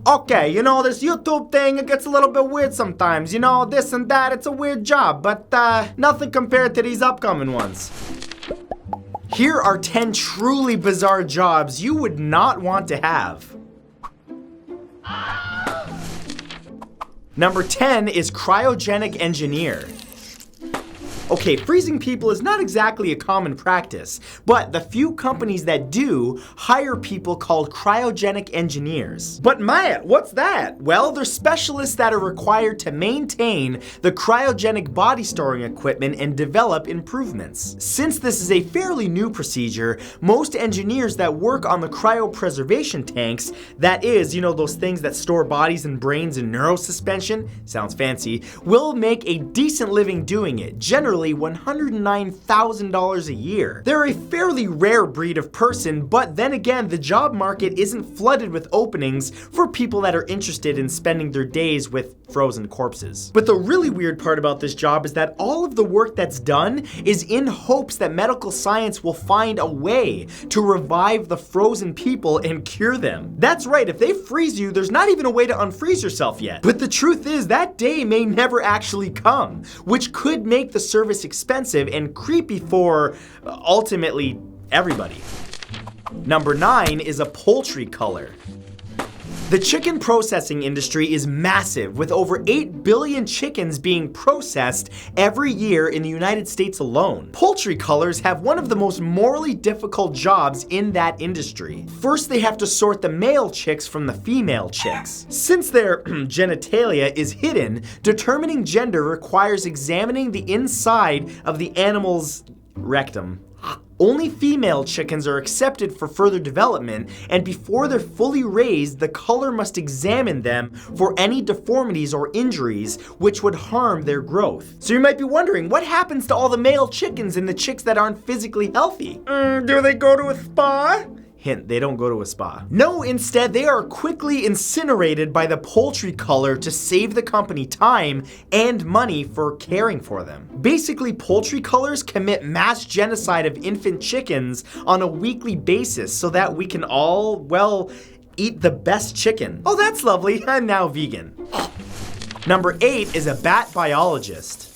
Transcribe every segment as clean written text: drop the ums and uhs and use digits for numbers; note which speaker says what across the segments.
Speaker 1: Okay, this YouTube thing, it gets a little bit weird sometimes. This and that, it's a weird job, but nothing compared to these upcoming ones. Here are 10 truly bizarre jobs you would not want to have. Number 10 is cryogenic engineer. Okay, freezing people is not exactly a common practice, but the few companies that do hire people called cryogenic engineers. But Matt, what's that? Well, they're specialists that are required to maintain the cryogenic body storing equipment and develop improvements. Since this is a fairly new procedure, most engineers that work on the cryopreservation tanks, that is, those things that store bodies and brains in neuro-suspension, sounds fancy, will make a decent living doing it, generally $109,000 a year. They're a fairly rare breed of person, but then again, the job market isn't flooded with openings for people that are interested in spending their days with frozen corpses. But the really weird part about this job is that all of the work that's done is in hopes that medical science will find a way to revive the frozen people and cure them. That's right, if they freeze you, there's not even a way to unfreeze yourself yet. But the truth is, that day may never actually come, which could make the service expensive and creepy for, ultimately, everybody. Number 9 is a poultry culler. The chicken processing industry is massive, with over 8 billion chickens being processed every year in the United States alone. Poultry cullers have one of the most morally difficult jobs in that industry. First, they have to sort the male chicks from the female chicks. Since their genitalia is hidden, determining gender requires examining the inside of the animal's rectum. Only female chickens are accepted for further development, and before they're fully raised, the culler must examine them for any deformities or injuries which would harm their growth. So you might be wondering, what happens to all the male chickens and the chicks that aren't physically healthy? Do they go to a spa? Hint, they don't go to a spa. No, instead, they are quickly incinerated by the poultry culler to save the company time and money for caring for them. Basically, poultry cullers commit mass genocide of infant chickens on a weekly basis so that we can all, well, eat the best chicken. Oh, that's lovely. I'm now vegan. Number 8 is a bat biologist.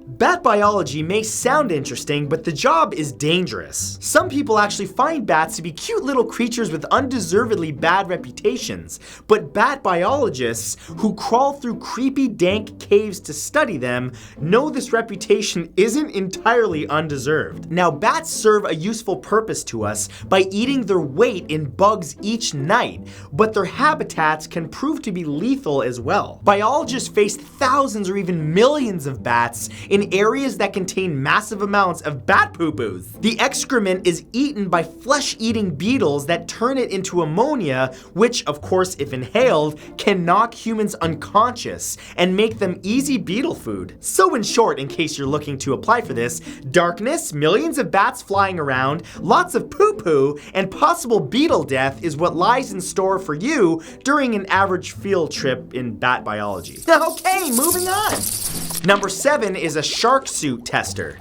Speaker 1: Bat biology may sound interesting, but the job is dangerous. Some people actually find bats to be cute little creatures with undeservedly bad reputations, but bat biologists who crawl through creepy, dank caves to study them know this reputation isn't entirely undeserved. Now, bats serve a useful purpose to us by eating their weight in bugs each night, but their habitats can prove to be lethal as well. Biologists face thousands or even millions of bats in areas that contain massive amounts of bat poo-poos. The excrement is eaten by flesh-eating beetles that turn it into ammonia, which, of course, if inhaled, can knock humans unconscious and make them easy beetle food. So in short, in case you're looking to apply for this, darkness, millions of bats flying around, lots of poo-poo, and possible beetle death is what lies in store for you during an average field trip in bat biology. Okay, moving on. Number 7 is a shark suit tester.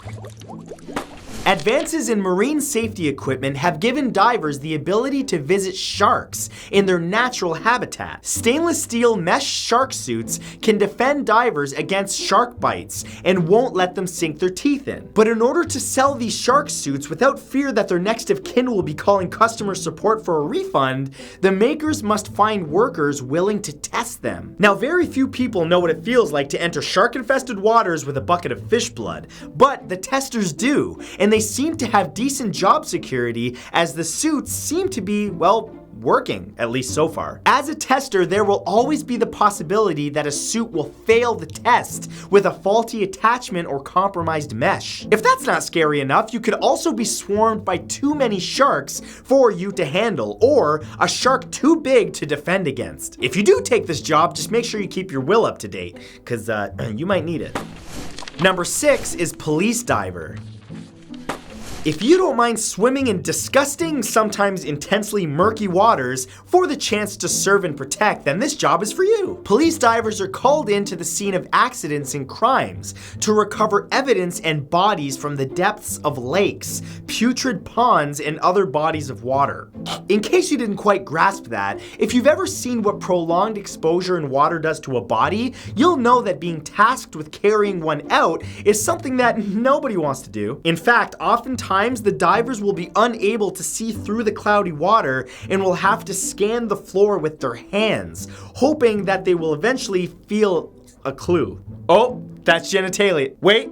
Speaker 1: Advances in marine safety equipment have given divers the ability to visit sharks in their natural habitat. Stainless steel mesh shark suits can defend divers against shark bites and won't let them sink their teeth in. But in order to sell these shark suits without fear that their next of kin will be calling customer support for a refund, the makers must find workers willing to test them. Now, very few people know what it feels like to enter shark-infested waters with a bucket of fish blood, but the testers do, and they seem to have decent job security as the suits seem to be, well, working, at least so far. As a tester, there will always be the possibility that a suit will fail the test with a faulty attachment or compromised mesh. If that's not scary enough, you could also be swarmed by too many sharks for you to handle, or a shark too big to defend against. If you do take this job, just make sure you keep your will up to date, because you might need it. Number 6 is police diver. If you don't mind swimming in disgusting, sometimes intensely murky waters for the chance to serve and protect, then this job is for you. Police divers are called in to the scene of accidents and crimes to recover evidence and bodies from the depths of lakes, putrid ponds, and other bodies of water. In case you didn't quite grasp that, if you've ever seen what prolonged exposure in water does to a body, you'll know that being tasked with carrying one out is something that nobody wants to do. In fact, oftentimes the divers will be unable to see through the cloudy water and will have to scan the floor with their hands, hoping that they will eventually feel a clue. Oh, that's genitalia. Wait.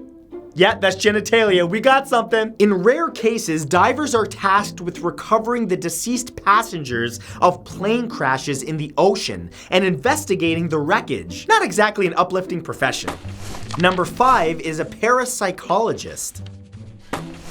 Speaker 1: Yeah, that's genitalia. We got something. In rare cases, divers are tasked with recovering the deceased passengers of plane crashes in the ocean and investigating the wreckage. Not exactly an uplifting profession. Number 5 is a parapsychologist.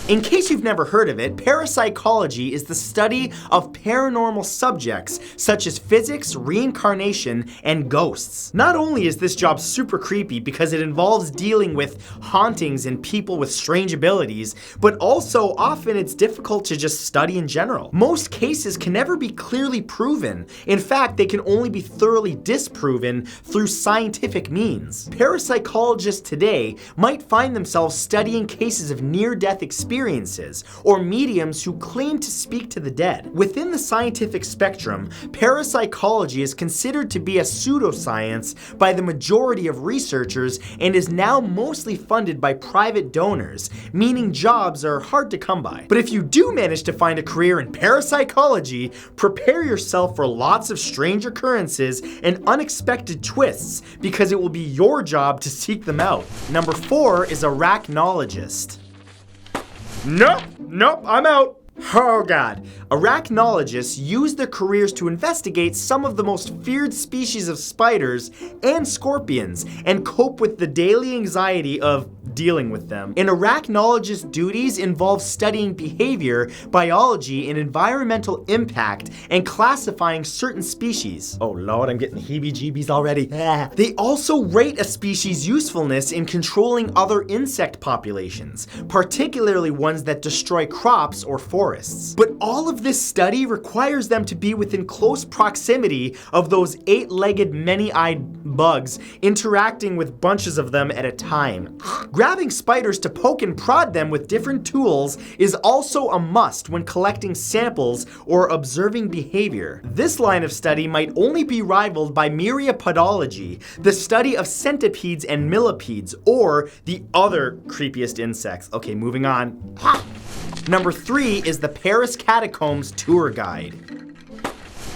Speaker 1: In case you've never heard of it, parapsychology is the study of paranormal subjects such as physics, reincarnation, and ghosts. Not only is this job super creepy because it involves dealing with hauntings and people with strange abilities, but also often it's difficult to just study in general. Most cases can never be clearly proven. In fact, they can only be thoroughly disproven through scientific means. Parapsychologists today might find themselves studying cases of near-death experiences or mediums who claim to speak to the dead. Within the scientific spectrum, parapsychology is considered to be a pseudoscience by the majority of researchers and is now mostly funded by private donors, meaning jobs are hard to come by. But if you do manage to find a career in parapsychology, prepare yourself for lots of strange occurrences and unexpected twists because it will be your job to seek them out. Number 4 is arachnologist. Nope, I'm out. Oh god. Arachnologists use their careers to investigate some of the most feared species of spiders and scorpions and cope with the daily anxiety of dealing with them. An arachnologist's duties involve studying behavior, biology, and environmental impact and classifying certain species. Oh lord, I'm getting heebie-jeebies already. They also rate a species' usefulness in controlling other insect populations, particularly ones that destroy crops or forests. But all of this study requires them to be within close proximity of those 8-legged, many-eyed bugs, interacting with bunches of them at a time. Grabbing spiders to poke and prod them with different tools is also a must when collecting samples or observing behavior. This line of study might only be rivaled by myriapodology, the study of centipedes and millipedes, or the other creepiest insects. Okay, moving on. Number 3 is the Paris Catacombs tour guide.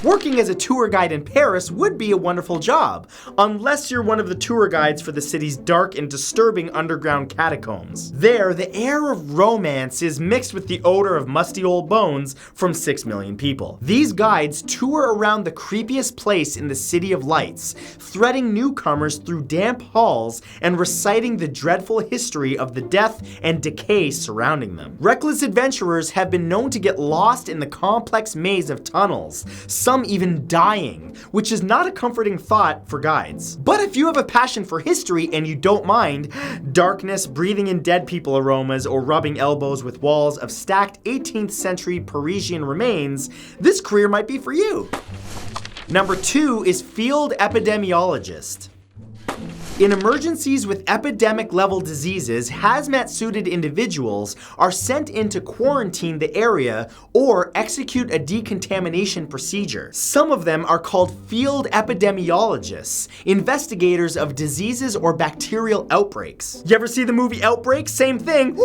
Speaker 1: Working as a tour guide in Paris would be a wonderful job, unless you're one of the tour guides for the city's dark and disturbing underground catacombs. There, the air of romance is mixed with the odor of musty old bones from 6 million people. These guides tour around the creepiest place in the City of Lights, threading newcomers through damp halls and reciting the dreadful history of the death and decay surrounding them. Reckless adventurers have been known to get lost in the complex maze of tunnels, some even dying, which is not a comforting thought for guides. But if you have a passion for history and you don't mind darkness, breathing in dead people aromas, or rubbing elbows with walls of stacked 18th century Parisian remains, this career might be for you. Number 2 is field epidemiologist. In emergencies with epidemic-level diseases, hazmat-suited individuals are sent in to quarantine the area or execute a decontamination procedure. Some of them are called field epidemiologists, investigators of diseases or bacterial outbreaks. You ever see the movie Outbreak? Same thing.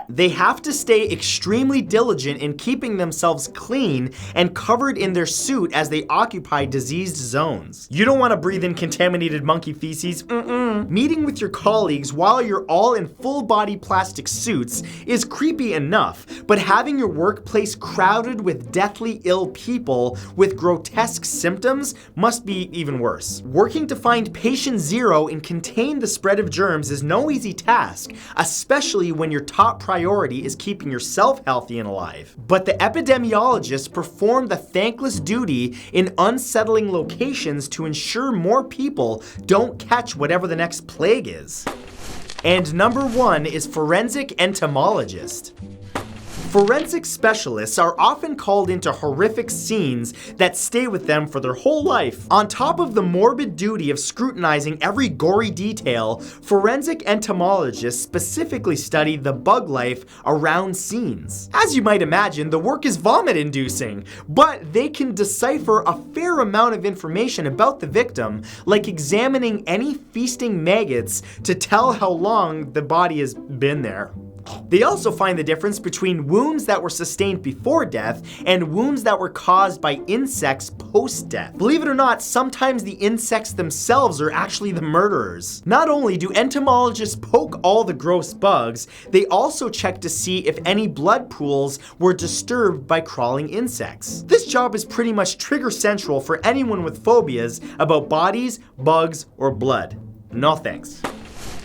Speaker 1: They have to stay extremely diligent in keeping themselves clean and covered in their suit as they occupy diseased zones. You don't want to breathe in contaminated monkey feces. Meeting with your colleagues while you're all in full-body plastic suits is creepy enough, but having your workplace crowded with deathly ill people with grotesque symptoms must be even worse. Working to find patient zero and contain the spread of germs is no easy task, especially when your top priority is keeping yourself healthy and alive. But the epidemiologists perform the thankless duty in unsettling locations to ensure more people don't catch whatever the next plague is. And number 1 is forensic entomologist. Forensic specialists are often called into horrific scenes that stay with them for their whole life. On top of the morbid duty of scrutinizing every gory detail, forensic entomologists specifically study the bug life around scenes. As you might imagine, the work is vomit-inducing, but they can decipher a fair amount of information about the victim, like examining any feasting maggots to tell how long the body has been there. They also find the difference between wounds that were sustained before death and wounds that were caused by insects post-death. Believe it or not, sometimes the insects themselves are actually the murderers. Not only do entomologists poke all the gross bugs, they also check to see if any blood pools were disturbed by crawling insects. This job is pretty much trigger central for anyone with phobias about bodies, bugs, or blood. No thanks.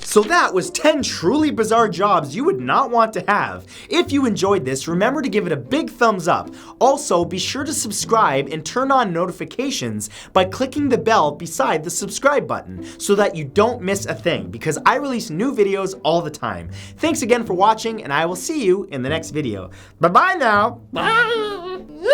Speaker 1: So that was 10 truly bizarre jobs you would not want to have. If you enjoyed this, remember to give it a big thumbs up. Also, be sure to subscribe and turn on notifications by clicking the bell beside the subscribe button so that you don't miss a thing, because I release new videos all the time. Thanks again for watching, and I will see you in the next video. Bye-bye now. Bye.